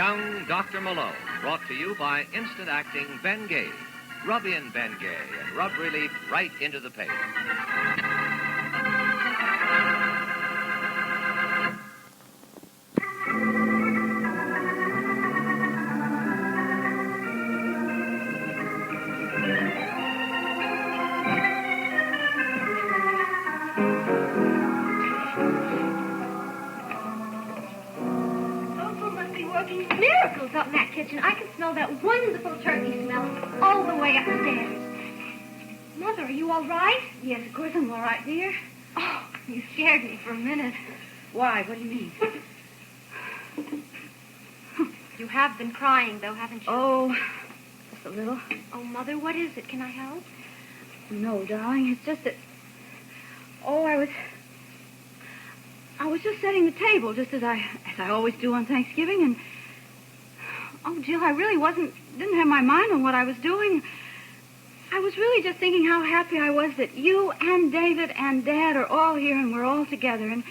Young Doctor Malone, brought to you by instant acting Ben Gay. Rub in Ben Gay and rub relief right into the pain. Miracles up in that kitchen. I can smell that wonderful turkey smell all the way upstairs. Mother, are you all right? Yes, of course I'm all right, dear. Oh, you scared me for a minute. Why? What do you mean? You have been crying, though, haven't you? Oh, just a little. Oh, Mother, what is it? Can I help? No, darling, it's just that... Oh, I was just setting the table, just as I always do on Thanksgiving, and... Oh, Jill, I really didn't have my mind on what I was doing. I was really just thinking how happy I was that you and David and Dad are all here and we're all together. And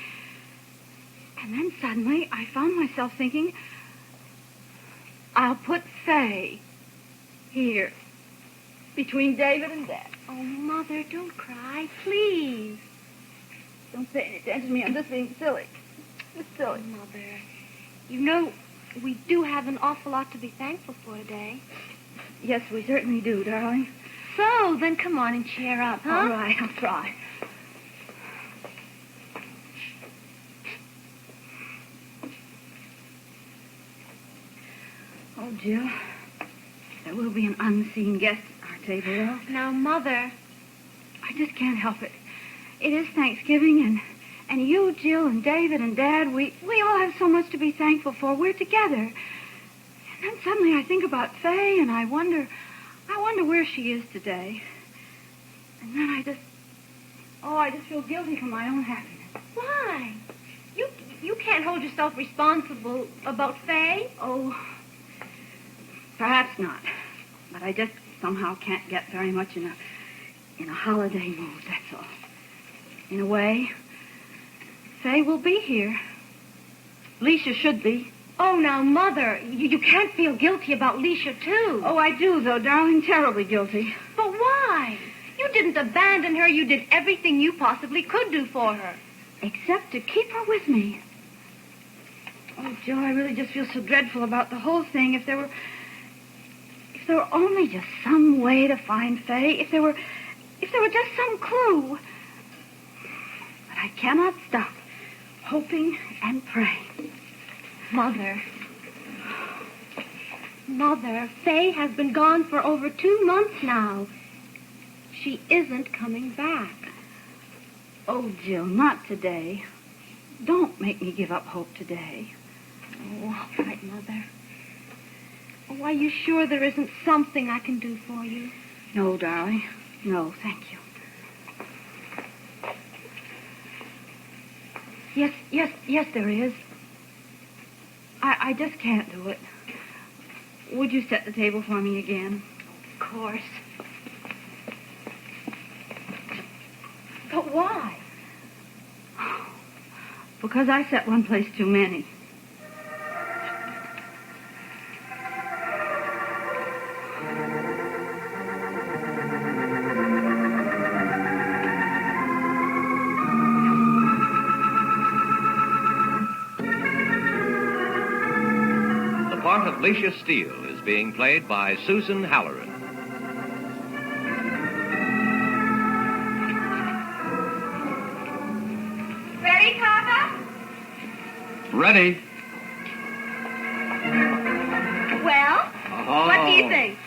then suddenly I found myself thinking, I'll put Faye here between David and Dad. Oh, Mother, don't cry, please. Don't pay any attention to me. I'm just being silly. It's silly. Oh, Mother, you know, we do have an awful lot to be thankful for today. Yes, we certainly do, darling. So, then come on and cheer up, huh? All right, I'll try. Oh, Jill, there will be an unseen guest at our table, though. Now, Mother. I just can't help it. It is Thanksgiving, and you, Jill, and David, and Dad, we all have so much to be thankful for. We're together. And then suddenly I think about Faye, and I wonder where she is today. And then I just feel guilty for my own happiness. Why? You can't hold yourself responsible about Faye. Oh, perhaps not. But I just somehow can't get very much in a holiday mood, that's all. In a way, Faye will be here. Leisha should be. Oh, now, Mother, you can't feel guilty about Leisha, too. Oh, I do, though, darling. Terribly guilty. But why? You didn't abandon her. You did everything you possibly could do for her. Except to keep her with me. Oh, Joe, I really just feel so dreadful about the whole thing. If there were only just some way to find Faye, if there were just some clue. But I cannot stop hoping and praying. Mother, Faye has been gone for over 2 months now. She isn't coming back. Oh, Jill, not today. Don't make me give up hope today. Oh, all right, Mother. Oh, are you sure there isn't something I can do for you? No, darling. No, thank you. Yes, there is. I just can't do it. Would you set the table for me again? Of course. But why? Because I set one place too many. The part of Leisha Steele is being played by Susan Halloran. Ready, Papa? Ready. Well, what do you think?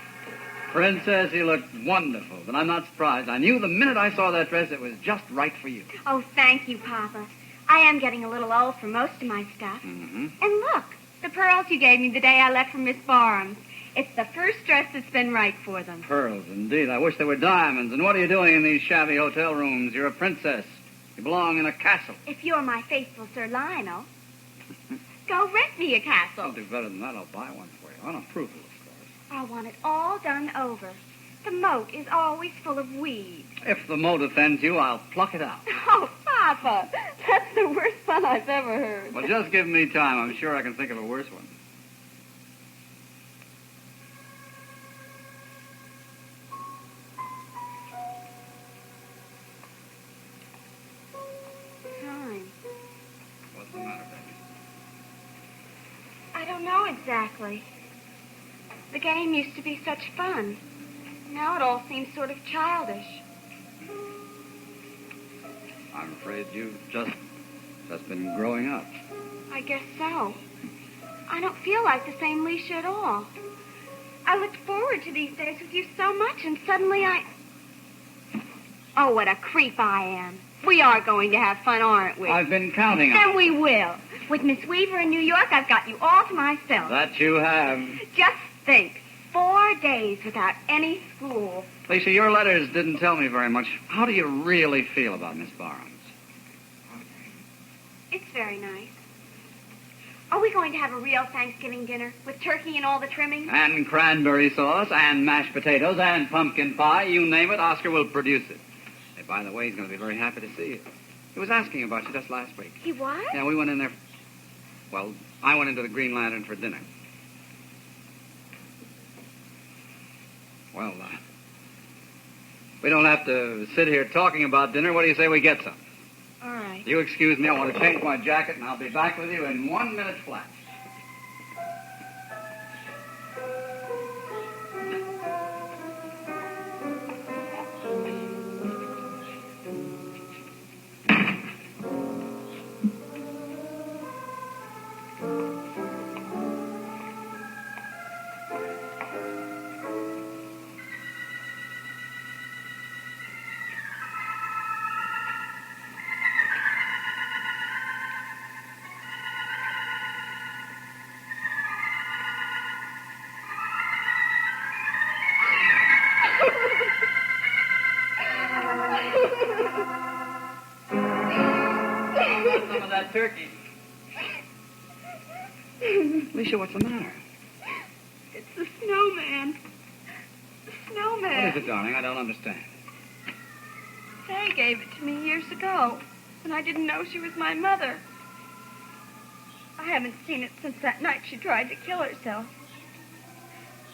Princess, you look wonderful, but I'm not surprised. I knew the minute I saw that dress it was just right for you. Oh, thank you, Papa. I am getting a little old for most of my stuff. Mm-hmm. And look, the pearls you gave me the day I left for Miss Barham's. It's the first dress that's been right for them. Pearls, indeed. I wish they were diamonds. And what are you doing in these shabby hotel rooms? You're a princess. You belong in a castle. If you're my faithful Sir Lionel, go rent me a castle. I'll do better than that. I'll buy one for you. On approval, of course. I want it all done over. The moat is always full of weeds. If the moat offends you, I'll pluck it out. Oh, Papa, that's the worst fun I've ever heard. Well, just give me time. I'm sure I can think of a worse one. exactly. The game used to be such fun. Now it all seems sort of childish. I'm afraid you've just been growing up. I guess so. I don't feel like the same Leisha at all. I looked forward to these days with you so much, and suddenly Oh, what a creep I am. We are going to have fun, aren't we? I've been counting on Then we will. With Miss Weaver in New York, I've got you all to myself. that you have. Just think. 4 days without any school. Lisa, your letters didn't tell me very much. How do you really feel about Miss Barnes? It's very nice. Are we going to have a real Thanksgiving dinner with turkey and all the trimmings? And cranberry sauce, and mashed potatoes, and pumpkin pie. You name it, Oscar will produce it. Hey, by the way, he's going to be very happy to see you. He was asking about you just last week. He was? Yeah, we went in there. Well, I went into the Green Lantern for dinner. Well, we don't have to sit here talking about dinner. What do you say we get some? All right. You excuse me, I want to change my jacket, and I'll be back with you in 1 minute flat. Some of that turkey. Alicia, what's the matter? It's the snowman. The snowman. What is it, darling? I don't understand. Faye gave it to me years ago, and I didn't know she was my mother. I haven't seen it since that night she tried to kill herself.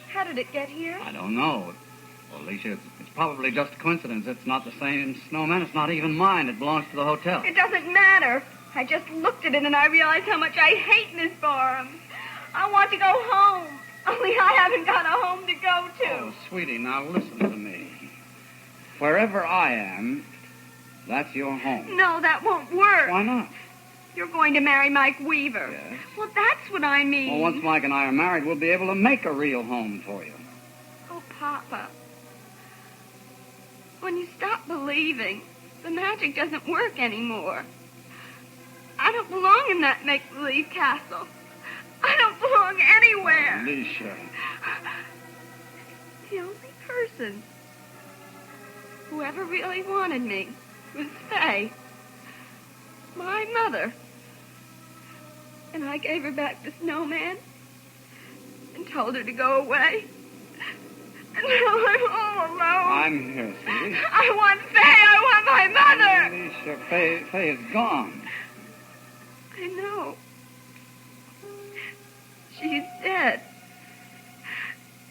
How did it get here? I don't know. Well, Alicia, it's probably just a coincidence. It's not the same snowman. It's not even mine. It belongs to the hotel. It doesn't matter. I just looked at it and I realized how much I hate Miss Barham. I want to go home, only I haven't got a home to go to. Oh, sweetie, now listen to me. Wherever I am, that's your home. No, that won't work. Why not? You're going to marry Mike Weaver. Yes. Well, that's what I mean. Well, once Mike and I are married, we'll be able to make a real home for you. Oh, Papa. When you stop believing, the magic doesn't work anymore. I don't belong in that make-believe castle. I don't belong anywhere. Alicia. The only person who ever really wanted me was Faye, my mother. And I gave her back the snowman and told her to go away. And now I'm all alone. I'm here, sweetie. I want Faye. I want my mother. Alicia, Faye is gone. I know. She's dead.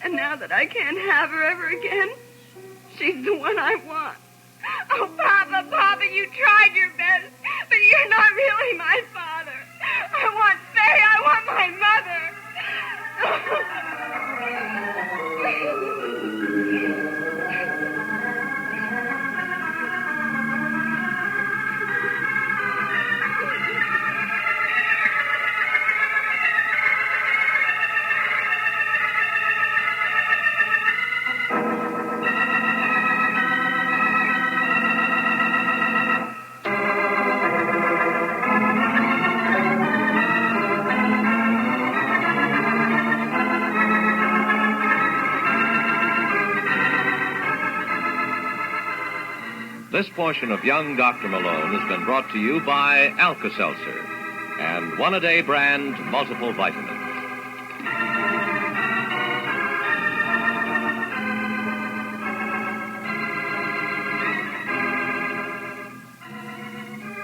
And now that I can't have her ever again, she's the one I want. Oh, Papa, you tried your best, but you're not really my father. I want Faye. I want my mother. This portion of Young Doctor Malone has been brought to you by Alka-Seltzer and one-a-day brand multiple vitamins.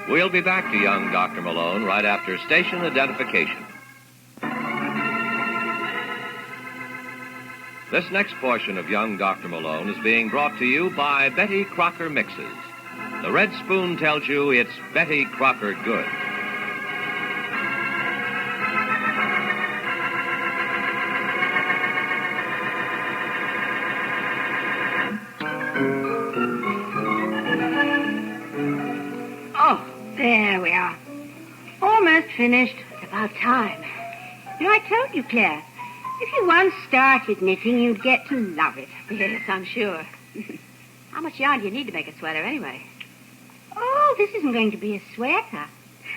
We'll be back to Young Doctor Malone right after station identification. This next portion of Young Dr. Malone is being brought to you by Betty Crocker Mixes. The red spoon tells you it's Betty Crocker good. Oh, there we are. Almost finished. It's about time. You know, I told you, Claire, if you once started knitting, you'd get to love it. Yes, I'm sure. How much yarn do you need to make a sweater, anyway? Oh, this isn't going to be a sweater.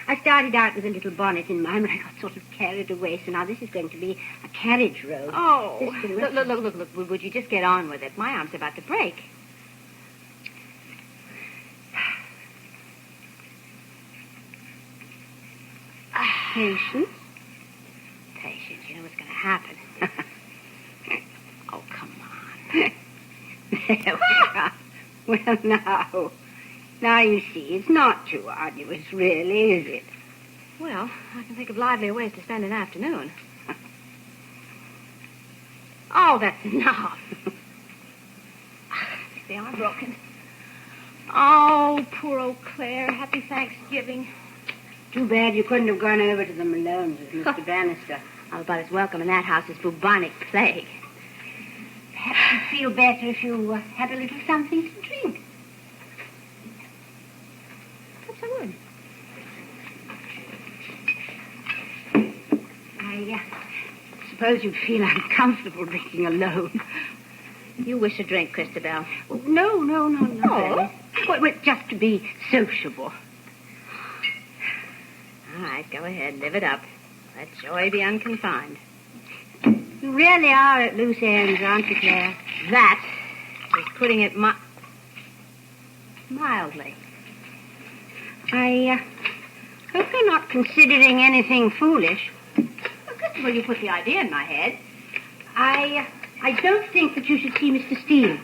I started out with a little bonnet in mind, but I got sort of carried away, so now this is going to be a carriage robe. Oh, look. Would you just get on with it? My arm's about to break. Patience. Patience, you know what's going to happen. Oh, come on. There we are. Well, now you see, it's not too arduous, really, is it? Well, I can think of livelier ways to spend an afternoon. Oh, that's enough. They are broken. Oh, poor old Claire. Happy Thanksgiving. Too bad you couldn't have gone over to the Malones with Mr. Bannister. I'm about as welcome in that house as bubonic plague. Perhaps you'd feel better if you had a little something to drink. Perhaps I would. I suppose you'd feel uncomfortable drinking alone. You wish a drink, Christabel? No. Oh? Well, just to be sociable. All right, go ahead. Live it up. Let joy be unconfined. You really are at loose ends, aren't you, Claire? That is putting it mildly. I hope you're not considering anything foolish. Well, Christabel, you put the idea in my head. I don't think that you should see Mr. Steele.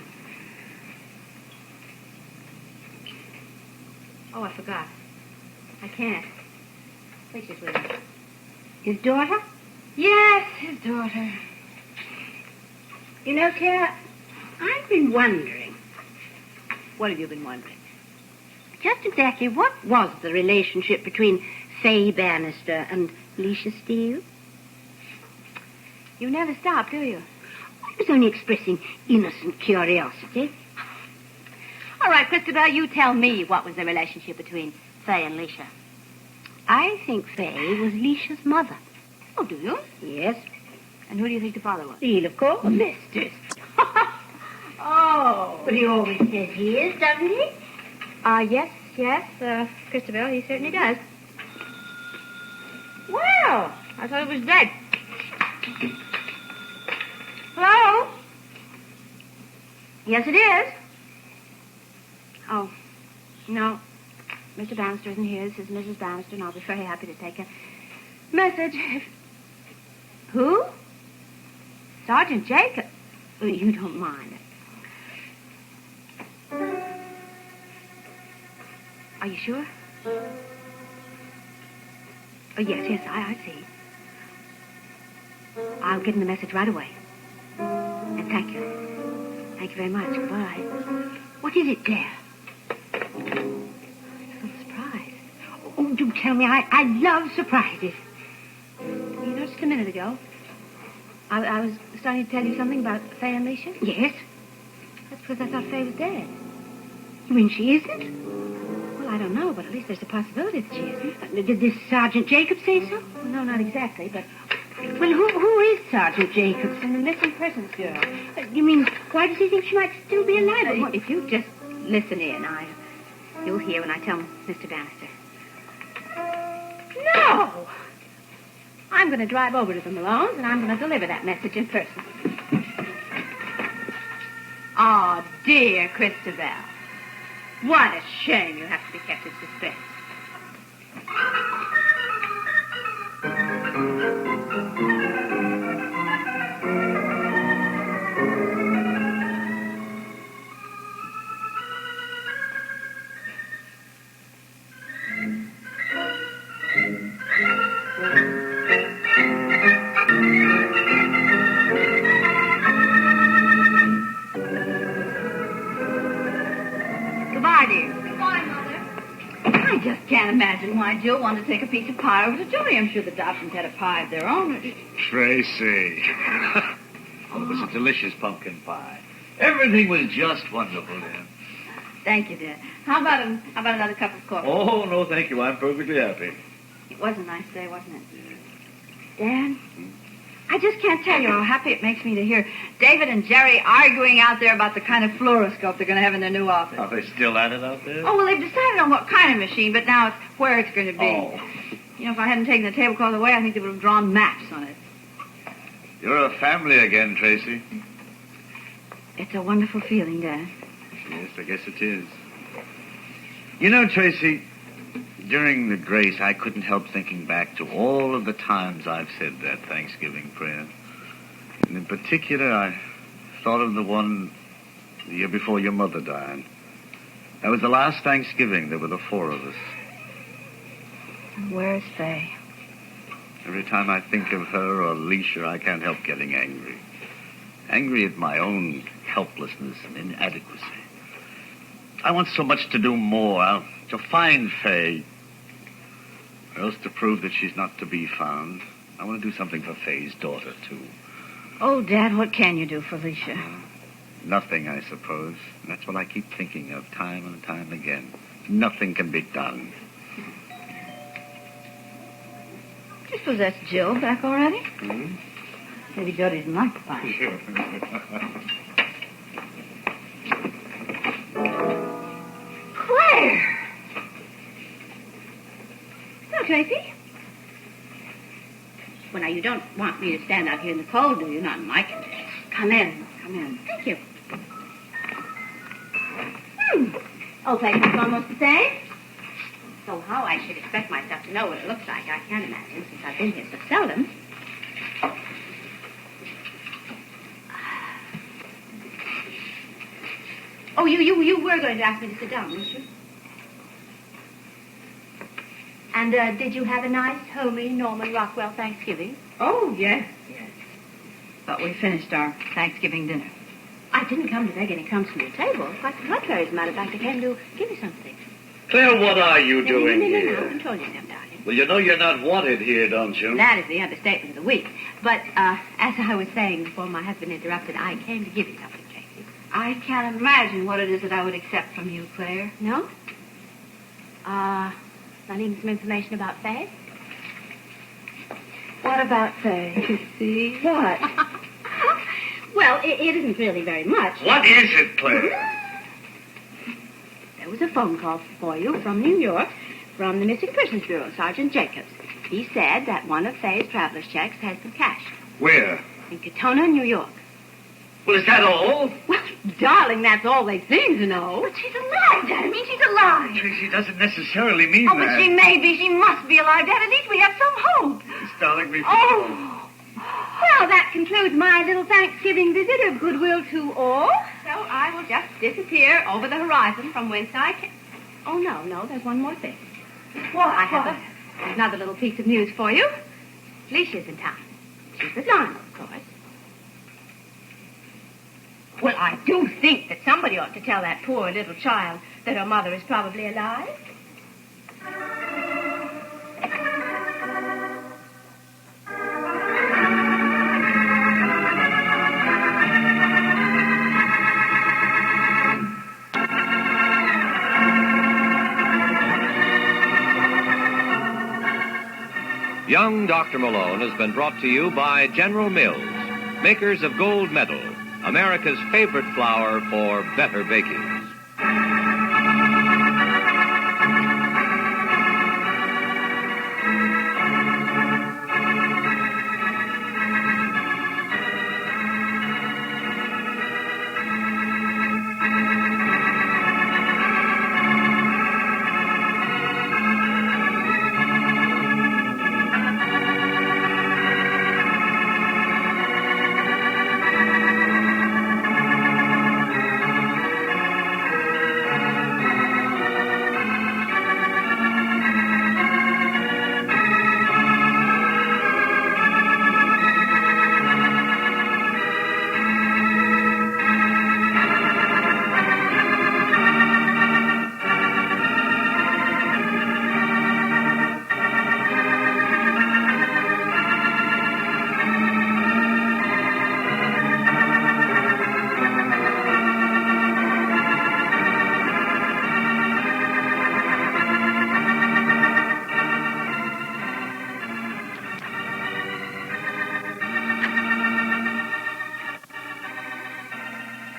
Oh, I forgot. I can't. Lisa's with him. His daughter? Yes, his daughter. You know, Claire, I've been wondering. What have you been wondering? Just exactly what was the relationship between Fay Bannister and Alicia Steele? You never stop, do you? I was only expressing innocent curiosity. All right, Christabel, you tell me what was the relationship between Fay and Alicia. I think Fay was Alicia's mother. Oh, do you? Yes. And who do you think the father was? Steele, of course. Mr. Oh. But he always says he is, doesn't he? Yes, Christabel, he certainly does. Well, I thought it was dead. Hello? Yes, it is. Oh, no. Mr. Bannister isn't here. This is Mrs. Bannister, and I'll be very happy to take a message. Who? Sergeant Jacob. Oh, you don't mind. Are you sure? Oh, yes, I see. I'll give him the message right away. And thank you. Thank you very much. Goodbye. What is it, Claire? Oh, do tell me. I love surprises. You know, just a minute ago, I was starting to tell you something about Fay and Alicia. Yes? That's because I thought Fay was dead. You mean she isn't? Well, I don't know, but at least there's a possibility that she isn't. Did this Sergeant Jacobs say so? Well, no, not exactly, but... Well, who is Sergeant Jacobs? The missing persons bureau. You mean, why does he think she might still be alive? If you just listen in, you'll hear when I tell Mr. Bannister. No! I'm going to drive over to the Malones, and I'm going to deliver that message in person. Oh, dear Christabel. What a shame you have to be kept in suspense. I just can't imagine why Jill wanted to take a piece of pie over to Joey. I'm sure the Dobsons had a pie of their own. Tracy. Oh, it was a delicious pumpkin pie. Everything was just wonderful, dear. Thank you, dear. How about another cup of coffee? Oh, no, thank you. I'm perfectly happy. It was a nice day, wasn't it? Dan, I just can't tell you how happy it makes me to hear David and Jerry arguing out there about the kind of fluoroscope they're going to have in their new office. Are they still at it out there? Oh, well, they've decided on what kind of machine, but now it's where it's going to be. Oh. You know, if I hadn't taken the tablecloth away, I think they would have drawn maps on it. You're a family again, Tracy. It's a wonderful feeling, Dan. Yes, I guess it is. You know, Tracy, during the grace, I couldn't help thinking back to all of the times I've said that Thanksgiving prayer. And in particular, I thought of the one the year before your mother died. That was the last Thanksgiving. There were the four of us. And where's Faye? Every time I think of her or Alicia, I can't help getting angry. Angry at my own helplessness and inadequacy. I want so much to do more. To find Faye. Or else to prove that she's not to be found. I want to do something for Faye's daughter, too. Oh, Dad, what can you do for Alicia? Nothing, I suppose. And that's what I keep thinking of time and time again. Nothing can be done. Do you suppose that's Jill back already? Hmm? Maybe Joe didn't like the pie. Claire! Hello, Tracy. Well, now, you don't want me to stand out here in the cold, do you? Not in my condition. Come in. Come in. Thank you. Old place is almost the same. So how I should expect myself to know what it looks like, I can't imagine, since I've been here so seldom. Oh, you were going to ask me to sit down, weren't you? And, did you have a nice, homey Norman Rockwell Thanksgiving? Oh, yes. But we finished our Thanksgiving dinner. I didn't come to beg any crumbs from your table. Quite the contrary, as a matter of fact. I came to give you something. Claire, what are you doing No, here? control yourself, darling. Well, you know you're not wanted here, don't you? That is the understatement of the week. But, as I was saying before my husband interrupted, I came to give you something, Tracy. I can't imagine what it is that I would accept from you, Claire. No? I need some information about Faye. What about Faye? See? What? Well, it isn't really very much. What is it, Claire? There was a phone call for you from New York, from the Missing Persons Bureau, Sergeant Jacobs. He said that one of Faye's traveler's checks has some cash. Where? In Katona, New York. Well, is that all? Well, darling, that's all they seem to know. But she's alive, Dad. I mean, she's alive. Tracy doesn't necessarily mean Oh, that. but she may be. She must be alive, Dad. At least we have some hope. Yes, darling, we... Oh. Well, that concludes my little Thanksgiving visit of goodwill to all. So I will just disappear over the horizon from whence I came. Oh, no, there's one more thing. What? I have another little piece of news for you. Alicia's in town. She's with Lionel, of course. Well, I do think that somebody ought to tell that poor little child that her mother is probably alive. Young Dr. Malone has been brought to you by General Mills, makers of Gold Medal, America's favorite flour for better baking.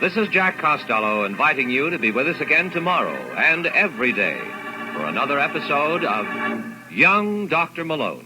This is Jack Costello inviting you to be with us again tomorrow and every day for another episode of Young Dr. Malone.